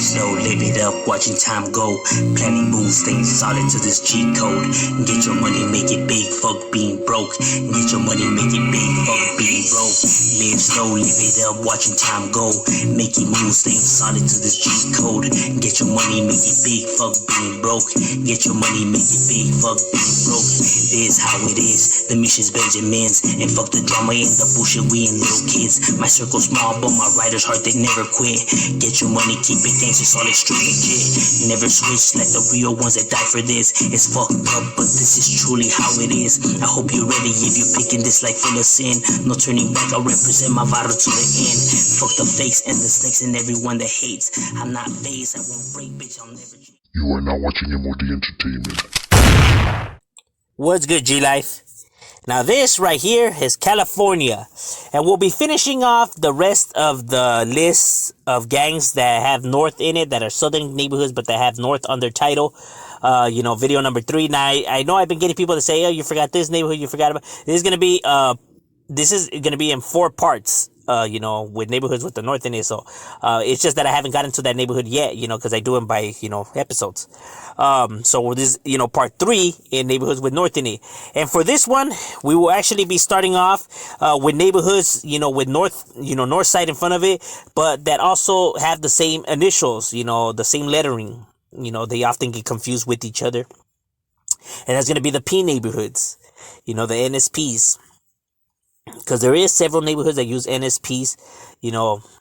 slow, live it up, watching time go. Planning moves, things solid to this cheat code. Get your money, make it big, fuck being broke. Get your money, make it big, fuck being broke. Live slow, live it up, watching time go. Making moves, things solid to this cheat code. Get your money, make it big, fuck being broke. Get your money, make it big, fuck being broke. This how it is, the mission's Benjamins. And fuck the drama and the bullshit, we ain't little kids. My circle small, but my riders heart, they never quit. Get your money, keep it gangsta, solid, straight legit. Never switch like the real ones that die for this. It's fucked up, but this is truly how it is. I hope you're ready if you're picking this like full of sin. No turning back, I represent my vital to the end. Fuck the fakes and the snakes and everyone that hates. I'm not phased, I won't break, bitch, I'll never. You are now watching M.O.D Entertainment. What's good, G-Life? Now this right here is California, and we'll be finishing off the rest of the list of gangs that have North in it, that are southern neighborhoods but that have North on their title. Video number 3. Now I know I've been getting people to say, oh, you forgot this neighborhood, you forgot about this. Is gonna be in 4 parts. With neighborhoods with the North in it. So, it's just that I haven't gotten to that neighborhood yet, because I do them by, episodes. So this, part 3 in neighborhoods with North in it. And for this one, we will actually be starting off, with neighborhoods, with North, North side in front of it, but that also have the same initials, the same lettering. They often get confused with each other. And that's going to be the P neighborhoods, the NSPs. Because there is several neighborhoods that use NSPs,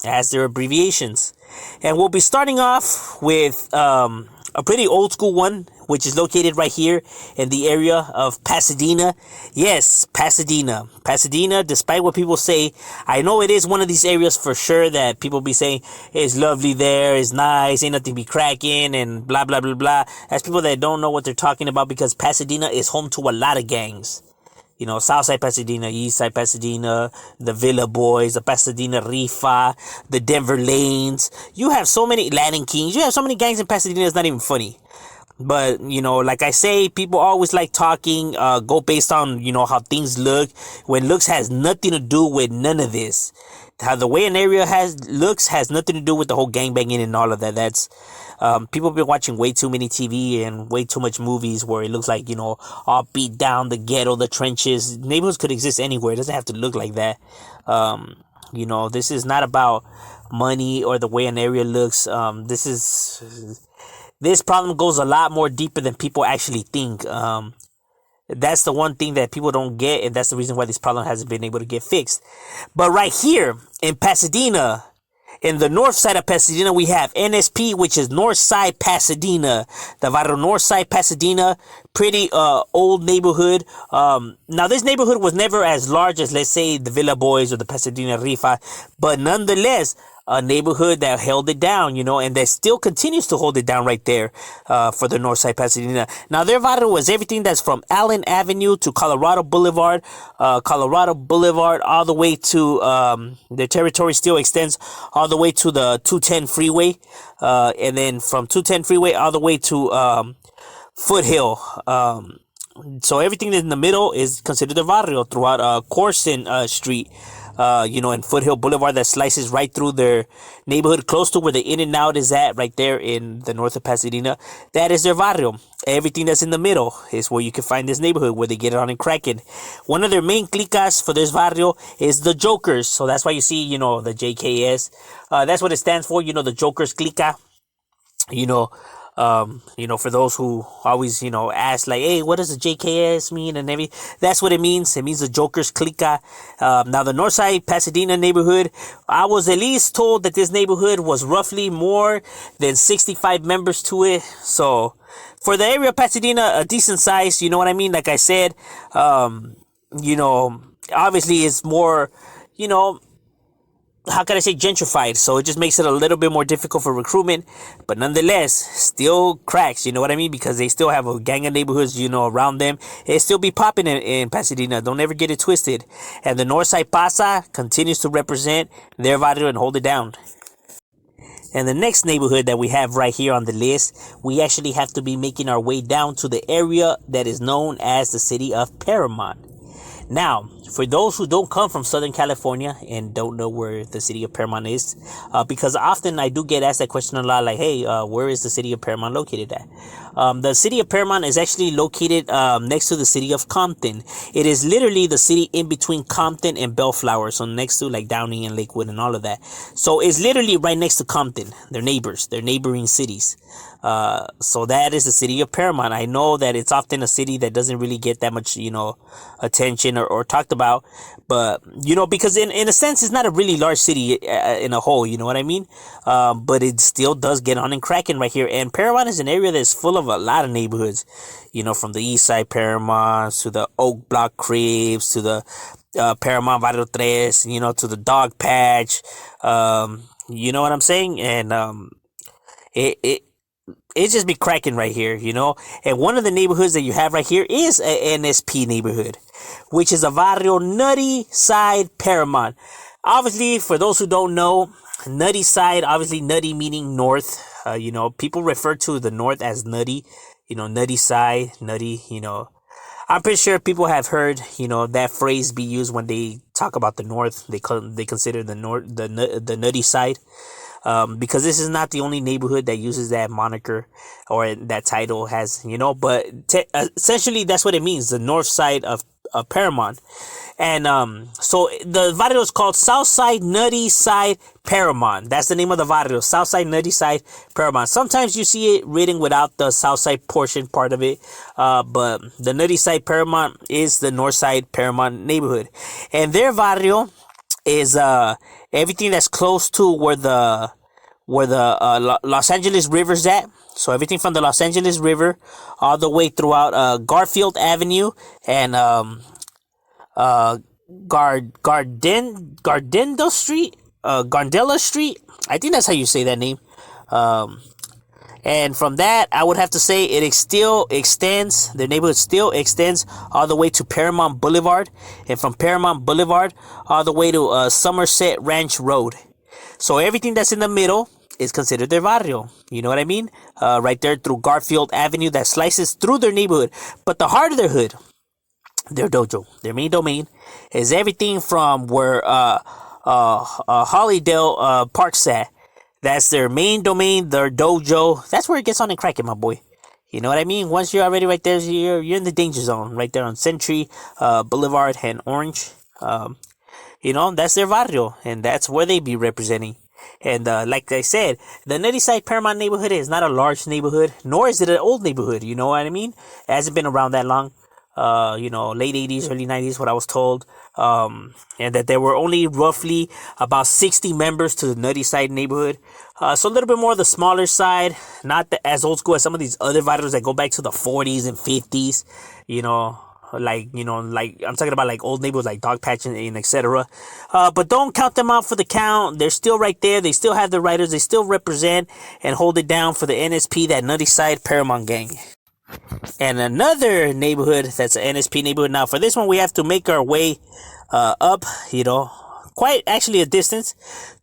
as their abbreviations. And we'll be starting off with a pretty old school one, which is located right here in the area of Pasadena. Yes, Pasadena. Pasadena, despite what people say, I know it is one of these areas for sure that people be saying, it's lovely there, it's nice, ain't nothing be cracking, and blah, blah, blah, blah. That's people that don't know what they're talking about, because Pasadena is home to a lot of gangs. Southside Pasadena, Eastside Pasadena, the Villa Boys, the Pasadena Rifa, the Denver Lanes. You have so many Latin Kings. You have so many gangs in Pasadena, it's not even funny. But, like I say, people always like talking, go based on, how things look, when looks has nothing to do with none of this. How the way an area looks has nothing to do with the whole gangbanging and all of that. That's, people have been watching way too many TV and way too much movies where it looks like, all beat down, the ghetto, the trenches. Neighborhoods could exist anywhere. It doesn't have to look like that. This is not about money or the way an area looks. This problem goes a lot more deeper than people actually think. That's the one thing that people don't get, and that's the reason why this problem hasn't been able to get fixed. But right here in Pasadena, in the north side of Pasadena, we have NSP, which is North Side Pasadena. The Varrio North Side Pasadena, pretty old neighborhood. Now, this neighborhood was never as large as, let's say, the Villa Boys or the Pasadena Rifa, but nonetheless, a neighborhood that held it down, and that still continues to hold it down right there for the North Side Pasadena. Now, their barrio was everything that's from Allen Avenue to Colorado Boulevard, all the way to, their territory still extends all the way to the 210 freeway, and then from 210 freeway all the way to Foothill. So everything in the middle is considered a barrio throughout Corson Street. And Foothill Boulevard that slices right through their neighborhood, close to where the In-N-Out is at, right there in the north of Pasadena. That is their barrio. Everything that's in the middle is where you can find this neighborhood, where they get it on and cracking. One of their main clicas for this barrio is the Jokers. So that's why you see, the JKS. That's what it stands for, the Jokers clica. For those who always, ask like, hey, what does the JKS mean and everything? That's what it means. It means the Joker's clica. Now the Northside Pasadena neighborhood, I was at least told that this neighborhood was roughly more than 65 members to it. So for the area of Pasadena, a decent size, you know what I mean? Like I said, obviously it's more, how can I say, gentrified, so it just makes it a little bit more difficult for recruitment, but nonetheless, still cracks, you know what I mean, because they still have a gang of neighborhoods, around them. It still be popping in Pasadena, don't ever get it twisted, and the Northside Pasa continues to represent their barrio and hold it down. And the next neighborhood that we have right here on the list, we actually have to be making our way down to the area that is known as the city of Paramount. Now, for those who don't come from Southern California and don't know where the city of Paramount is, because often I do get asked that question a lot, like, hey, where is the city of Paramount located at? The city of Paramount is actually located next to the city of Compton. It is literally the city in between Compton and Bellflower, so next to like Downey and Lakewood and all of that. So it's literally right next to Compton. They're neighbors. They're neighboring cities. So that is the city of Paramount. I know that it's often a city that doesn't really get that much, attention or talked about, but because in a sense it's not a really large city in a whole, you know what I mean? But it still does get on and cracking right here. And Paramount is an area that's full of a lot of neighborhoods, from the East Side Paramount to the Oak Block Cribs to the Paramount Varrio 3, to the Dog Patch. You know what I'm saying? And it just be cracking right here, And one of the neighborhoods that you have right here is a NSP neighborhood, which is a Varrio Nutty Side Paramount. Obviously, for those who don't know, Nutty Side, obviously Nutty meaning north. People refer to the north as Nutty, Nutty Side, Nutty, I'm pretty sure people have heard, that phrase be used when they talk about the north. They consider the north the Nutty Side. Because this is not the only neighborhood that uses that moniker or that title has, but essentially that's what it means, the north side of Paramount. And so the barrio is called Southside Nutty Side Paramount. That's the name of the barrio, Southside Nutty Side Paramount. Sometimes you see it written without the Southside portion part of it, but the Nutty Side Paramount is the north side Paramount neighborhood. And their barrio is everything that's close to where the Los Angeles River's at. So everything from the Los Angeles River all the way throughout Garfield Avenue and Gardendale Street, Gardella Street. I think that's how you say that name. And from that, I would have to say it still extends, the neighborhood still extends all the way to Paramount Boulevard. And from Paramount Boulevard all the way to Somerset Ranch Road. So everything that's in the middle is considered their barrio. You know what I mean? Right there through Garfield Avenue that slices through their neighborhood. But the heart of their hood, their dojo, their main domain, is everything from where Hollydale Park's at. That's their main domain, their dojo. That's where it gets on and cracking, my boy. You know what I mean? Once you're already right there, you're in the danger zone. Right there on Century, Boulevard, and Orange. That's their barrio. And that's where they be representing. And like I said, the Nutty Side Paramount neighborhood is not a large neighborhood. Nor is it an old neighborhood. You know what I mean? It hasn't been around that long. Late 80s, early 90s, what I was told. And that there were only roughly about 60 members to the Nutty Side neighborhood. So a little bit more of the smaller side, not as old school as some of these other barrios that go back to the 40s and 50s, like I'm talking about like old neighborhoods like Dog Patch and etc. But don't count them out for the count. They're still right there. They still have the writers. They still represent and hold it down for the NSP, that Nutty Side Paramount gang. And another neighborhood that's an NSP neighborhood. Now, for this one, we have to make our way up, quite actually a distance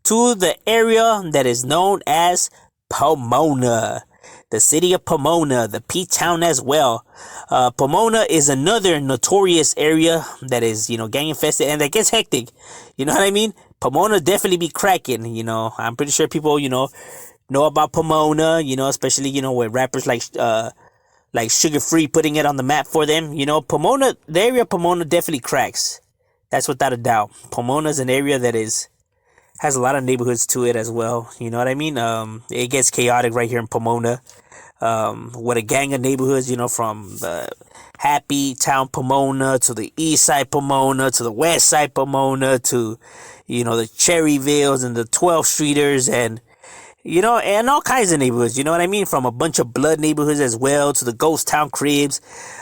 to the area that is known as Pomona. The city of Pomona, the P-Town as well. Pomona is another notorious area that is, gang infested and that gets hectic. You know what I mean? Pomona definitely be cracking, I'm pretty sure people, know about Pomona, especially, with rappers like Sugar Free putting it on the map for them. Pomona, the area of Pomona definitely cracks. That's without a doubt. Pomona is an area that has a lot of neighborhoods to it as well. You know what I mean? It gets chaotic right here in Pomona. With a gang of neighborhoods, from the Happy Town Pomona to the East Side Pomona to the West Side Pomona to, the Cherryvilles and the 12th Streeters and all kinds of neighborhoods, you know what I mean? From a bunch of blood neighborhoods as well to the Ghost Town Cribs.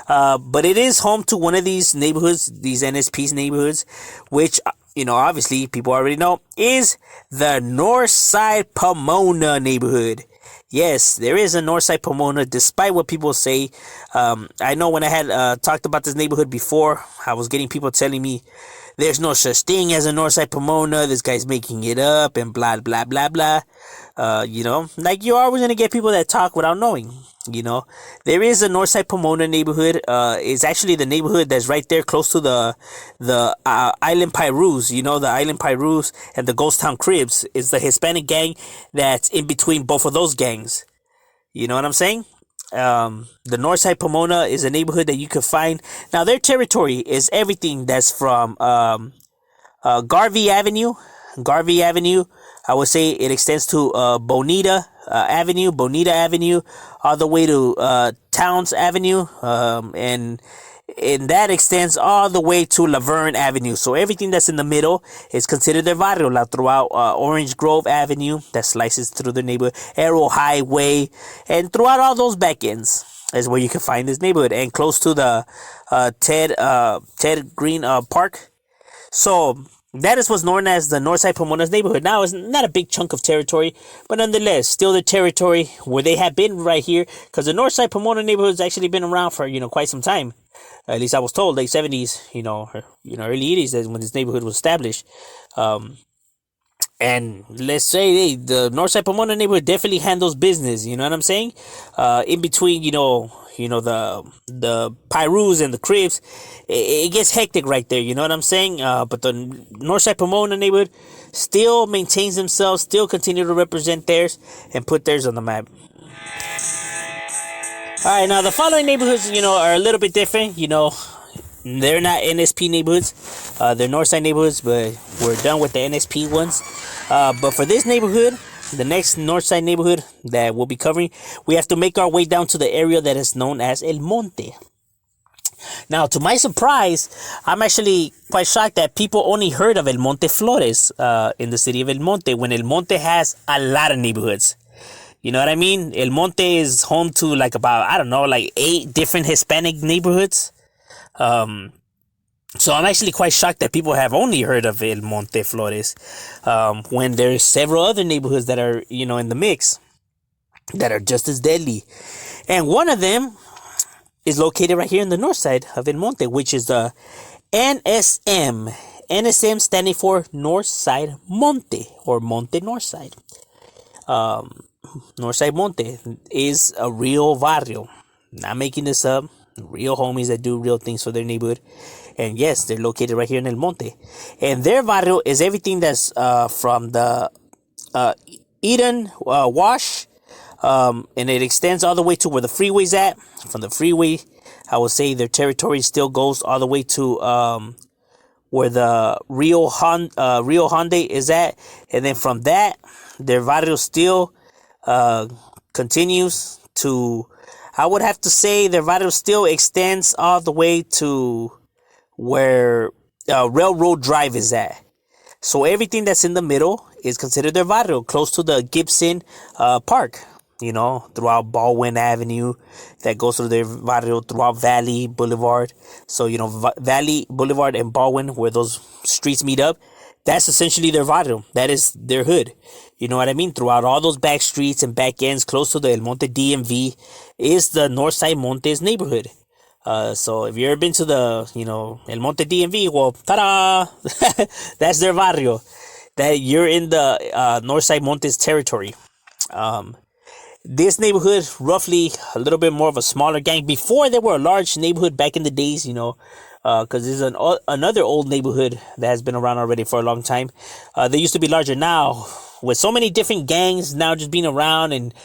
But it is home to one of these neighborhoods, these NSP's neighborhoods, which, obviously people already know, is the Northside Pomona neighborhood. Yes, there is a Northside Pomona, despite what people say. I know when I had talked about this neighborhood before, I was getting people telling me, there's no such thing as a Northside Pomona. This guy's making it up and blah, blah, blah, blah. Like you're always gonna get people that talk without knowing. There is a Northside Pomona neighborhood. It's actually the neighborhood that's right there close to the Island Pyrus. The Island Pyrus and the Ghost Town Cribs is the Hispanic gang that's in between both of those gangs. You know what I'm saying? The Northside Pomona is a neighborhood that you can find. Now their territory is everything that's from Garvey Avenue. Garvey Avenue, I would say it extends to Bonita Avenue, all the way to Towns Avenue, and that extends all the way to Laverne Avenue. So everything that's in the middle is considered their barrio. Throughout Orange Grove Avenue, that slices through the neighborhood, Arrow Highway, and throughout all those back ends is where you can find this neighborhood, and close to the Ted Green Park. So that is what's known as the Northside Pomona's neighborhood. Now, it's not a big chunk of territory, but nonetheless, still the territory where they have been right here, because the Northside Pomona neighborhood has actually been around for, quite some time. At least I was told, late 70s, early 80s, is when this neighborhood was established. And let's say the Northside Pomona neighborhood definitely handles business. You know what I'm saying? In between, the Pyrus and the Cribs, it gets hectic right there. You know what I'm saying? But the Northside Pomona neighborhood still maintains themselves, still continue to represent theirs and put theirs on the map. All right, now the following neighborhoods, are a little bit different. They're not NSP neighborhoods. They're Northside neighborhoods, but we're done with the NSP ones. But for this neighborhood, the next Northside neighborhood that we'll be covering, we have to make our way down to the area that is known as El Monte. Now, to my surprise, I'm actually quite shocked that people only heard of El Monte Flores in the city of El Monte, when El Monte has a lot of neighborhoods. You know what I mean? El Monte is home to about 8 different Hispanic neighborhoods. So I'm actually quite shocked that people have only heard of El Monte Flores, when there's several other neighborhoods that are, in the mix, that are just as deadly. And one of them is located right here in the north side of El Monte, which is the NSM. NSM standing for North Side Monte, or Monte North Side. Northside Monte is a real barrio. Not making this up. Real homies that do real things for their neighborhood. And yes, they're located right here in El Monte. And their barrio is everything that's from the Eden Wash. And it extends all the way to where the freeway's at. From the freeway, I would say their territory still goes all the way to where the Rio Hyundai is at. And then from that, their barrio still continues to, I would have to say their barrio still extends all the way to where Railroad Drive is at. So everything that's in the middle is considered their barrio, close to the Gibson Park, throughout Baldwin Avenue, that goes through their barrio, throughout Valley Boulevard. So, Valley Boulevard and Baldwin, where those streets meet up, that's essentially their barrio. That is their hood. You know what I mean? Throughout all those back streets and back ends, close to the El Monte DMV, is the Northside Monte's neighborhood. So if you've ever been to the, El Monte DMV, well, ta-da! That's their barrio. That you're in the Northside Monte's territory. This neighborhood, roughly a little bit more of a smaller gang. Before they were a large neighborhood back in the days, because this is another old neighborhood that has been around already for a long time. They used to be larger. Now, with so many different gangs now just being around, and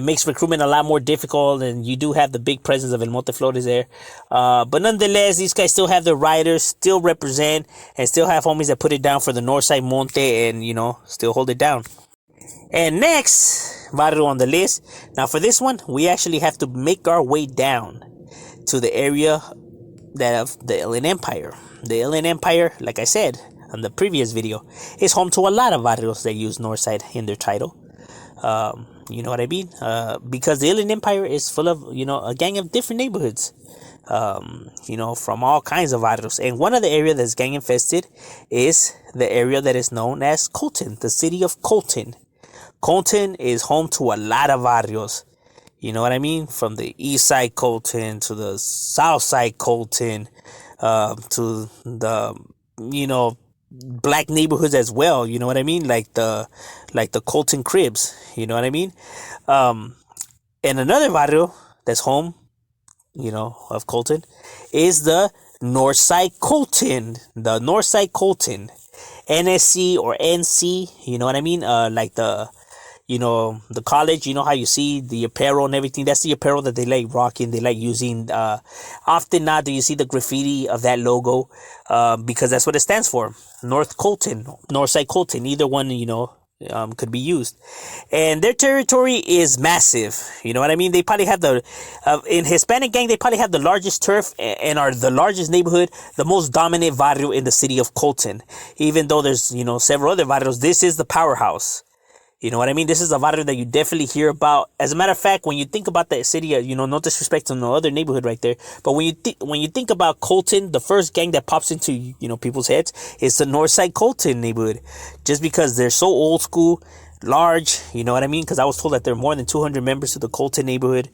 makes recruitment a lot more difficult, and you do have the big presence of El Monte Flores there. But nonetheless, these guys still have their riders, still represent, and still have homies that put it down for the Northside Monte, and, still hold it down. And next barrio on the list. Now for this one, we actually have to make our way down to the area that of the Inland Empire. The Inland Empire, like I said on the previous video, is home to a lot of barrios that use Northside in their title. You know what I mean? Because the Inland Empire is full of, a gang of different neighborhoods. From all kinds of barrios. And one of the areas that's gang infested is the area that is known as Colton, the city of Colton. Colton is home to a lot of barrios. You know what I mean? From the east side Colton to the south side Colton, to the, black neighborhoods as well. You know what I mean? Like the Colton Cribs. You know what I mean? And another barrio that's home, of Colton, is the Northside Colton. The Northside Colton, NSC or NC. You know what I mean? Like the college, how you see the apparel and everything. That's the apparel that they like rocking. They like using. Often now do you see the graffiti of that logo, because that's what it stands for. North Colton, Northside Colton. Either one, could be used. And their territory is massive. You know what I mean? They probably have in Hispanic gang, they probably have the largest turf and are the largest neighborhood, the most dominant barrio in the city of Colton. Even though there's, several other barrios, this is the powerhouse. You know what I mean? This is a barrio that you definitely hear about. As a matter of fact, when you think about that city, no disrespect to no other neighborhood right there, but when you think about Colton, the first gang that pops into people's heads is the Northside Colton neighborhood, just because they're so old school, large. You know what I mean? Because I was told that there are more than 200 members of the Colton neighborhood,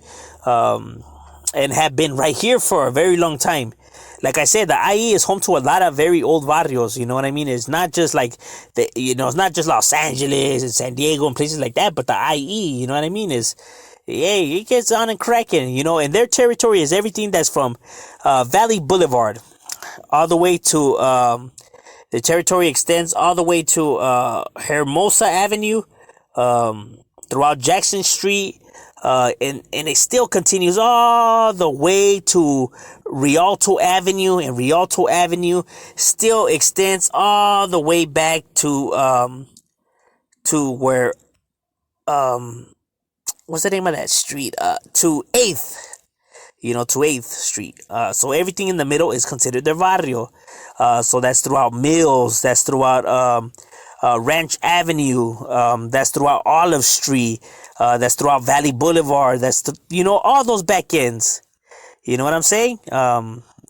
and have been right here for a very long time. Like I said, the IE is home to a lot of very old barrios. You know what I mean? It's not just like it's not just Los Angeles and San Diego and places like that, but the IE, you know what I mean, it gets on and cracking, and their territory is everything that's from Valley Boulevard all the way to the territory extends all the way to Hermosa Avenue, throughout Jackson Street. And it still continues all the way to Rialto Avenue, and Rialto Avenue still extends all the way back to where, what's the name of that street? To 8th, to 8th Street. So everything in the middle is considered their barrio. So that's throughout Mills, that's throughout, Ranch Avenue, that's throughout Olive Street, that's throughout Valley Boulevard, that's all those back ends. You know what I'm saying?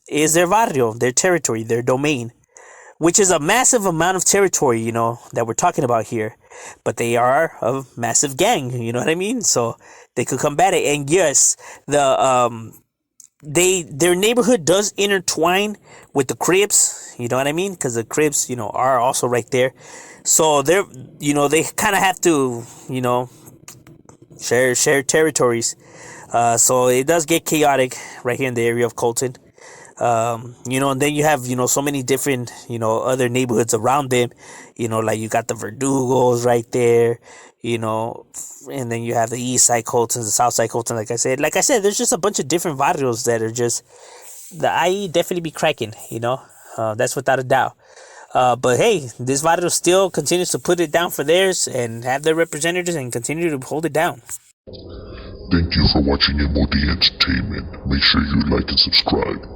Is their barrio, their territory, their domain, which is a massive amount of territory, that we're talking about here. But they are a massive gang, you know what I mean? So they could combat it. And yes, their neighborhood does intertwine with the Cribs, you know what I mean? Because the Cribs, are also right there. So they kind of have to, share territories. So it does get chaotic right here in the area of Colton. And then you have, so many different, other neighborhoods around them, like you got the Verdugos right there, and then you have the East Side Colton, the South Side Colton, like I said, there's just a bunch of different barrios that are just, the IE definitely be cracking, that's without a doubt. But hey, this barrio still continues to put it down for theirs and have their representatives and continue to hold it down. Thank you for watching M.O.D Entertainment. Make sure you like and subscribe.